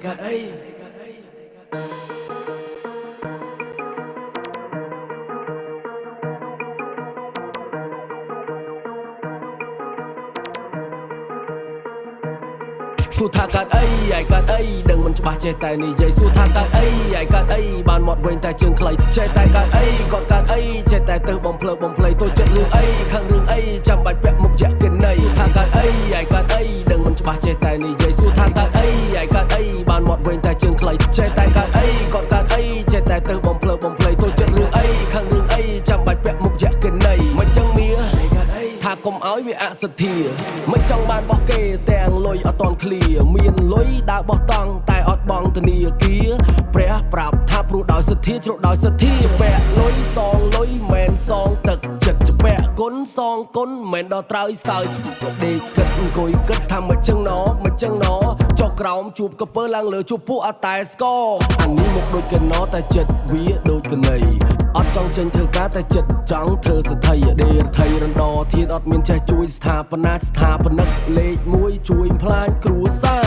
កាត់អីសួរថាកាត់អីឯកាត់អីដឹងមិនច្បាស់ចេះតែនិយាយសួរថាកាត់អីឯកាត់អីបានមាត់វិញតែជើងខ្លីចេះតែកាត់អីគាត់កាត់អីចេះតែទៅបំភ្លើបំភ្លៃទៅចិត្តរឿងអីខាងរឿងអីចាំបាច់ពាក់មុខជាក់កិនណីថាកាត់អីឯកាត់អីដឹងមិនច្បាស់ចេះតែនិយាយសួរថាកាត់អីឯកាត់អីបានមាត់វិញតែជើងខ្លីចេះតែកាត់អីគាត់កាត់អីចេះតែទៅបំភ្លើបំភ្លៃទៅចិត្តរឿងអីខាងរឿងអីចាំបាច់ពាក់មុខជាក់កិនណីមិនចឹងមាថាកុំឲ្យវាអសទ្ធាមិនចង់បានបោះគេទាំងលុយអត់តន់ឃ្លាមានលុយដើរបោះតង់តែអត់បង់ធនាគារព្រះប្រាប់ថាព្រោះដោយសទ្ធាជ្រុះដោយសទ្ធាពាក់លុយសងលុយមិនសងទឹកចិត្តពាក់គុណសងគុណមិនដល់ត្រើយសើចដេកគិតអង្គុយគិតថាមិនចឹងណមិនចឹងណចុះក្រោមជួបកពើឡើងលើជួបពួកអត់តែស្គរអានេះមកដូចកណោតែចិត្តវាដូចកណីអត់ចង់ចេញធ្វើការតែចិត្តចង់ធ្វើសទ្ធិដេរថៃរំដធានអត់មានចេះជួយស្ថាបនាស្ថាបនិកលេខ1ជួយផ្លាញគ្រួសារ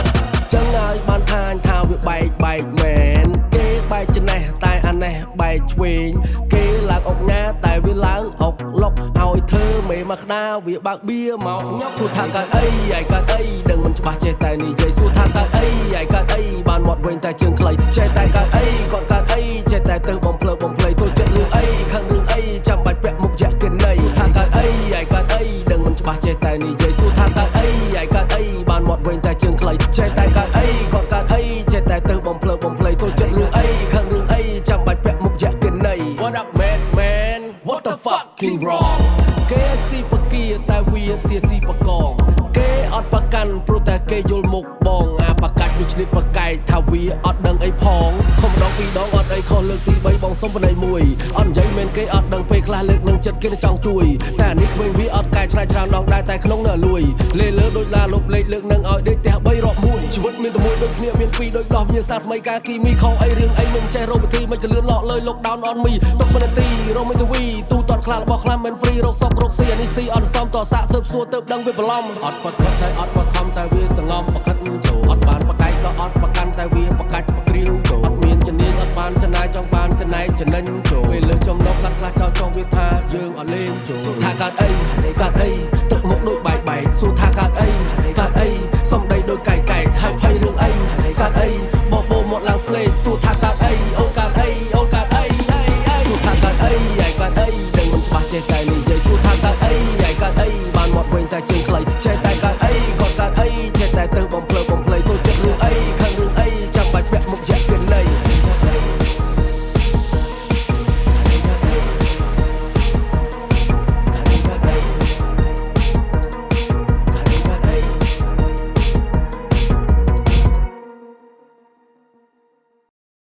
ចឹងហើយបានថាញថាវាបែកមែនគេបែកចំណេះតែអានេះបែកឆ្វេងគេឡើងអុកញ៉ាតែវាឡើងអុកលុកឲ្យធ្វើមេមកក្តារវាបើកបៀមកញ៉ាប់សួរថាកាត់អីឯកាត់អីដឹងមិនច្បាស់ចេះតែនិយាយសួរថាកាត់អីឯកាត់អីបានមាត់វិញតែជើងខ្លីចេះតែកាត់អីគាត់កាត់អីចេះតែទៅបំភ្លើបំភ្លៃទៅចិត្តរឿងអីខាងរឿងអីចាំបាច់ពាក់មុខជាក់កិនណីថាកាត់អីឯកាត់អីដឹងមិនច្បាស់ចេះតែនិយាយសួរថាកាត់អីឯកាត់អីបានមាត់វិញតែជើងខ្លីចេះតែកាត់អីគាត់កាត់អីចេះតែទៅបំភ្លើបំភ្លៃទៅចិត្តរឿងអីខាងរឿងអីចាំបាច់ពាក់មុខជាក់កិនណី What up man what the fucking wrong គេស៊ីបកាតែវាទាស៊ីបកងគេអត់ប្រកាន់ព្រោះតែគេយល់មុខបងអាបកាច់វាឆ្លៀតប្រកែកថាវាអត់ដឹងអីផងខំដងពីរដងអត់អីខុសលើកទី3បងសុំបណៃមួយអត់និយាយមែនគេអត់ដឹងពេលខ្លះលើកនឹងចិត្តគេចង់ជួយតែអានេះក្មេងវាអត់កែច្នៃច្រើនដងដែរតែក្នុងនៅលួយលេលើដូចឡាលុបលេខលើកនឹងឲ្យដេកផ្ទះ3រាប់មួយជីវិតមានតែមួយដូចគ្នាមានពីរដូចដោះមានសាស្មីការគីមីខុសអីរឿងអីមិនចេះរកវិធីមិនចលឿនលក់លើលោកដោនអនមីទុកមិននាទីរកមិនទៅវីទូតតខ្លាំងរបស់ខ្លាំងមិនហ្វ្រីរកសក់រកស៊ីអានេះស៊ីអត់សមតសាក់ស៊ើបសួរទៅដឹងវាប្រឡំអត់បកខិតតែអត់បខំតែវាសងំបខិតចូលអត់បានបកាច់ក៏អត់បកាន់តែវាបកាច់បក្រៀវចូលអត់មានជំនាញអត់បានចំណាយចង់បានចំណែកចំណេញចូលពេលលើចំណុកខ្លះចោលចោលវាថាយើងអត់លេងចូលថាកាត់អីកាត់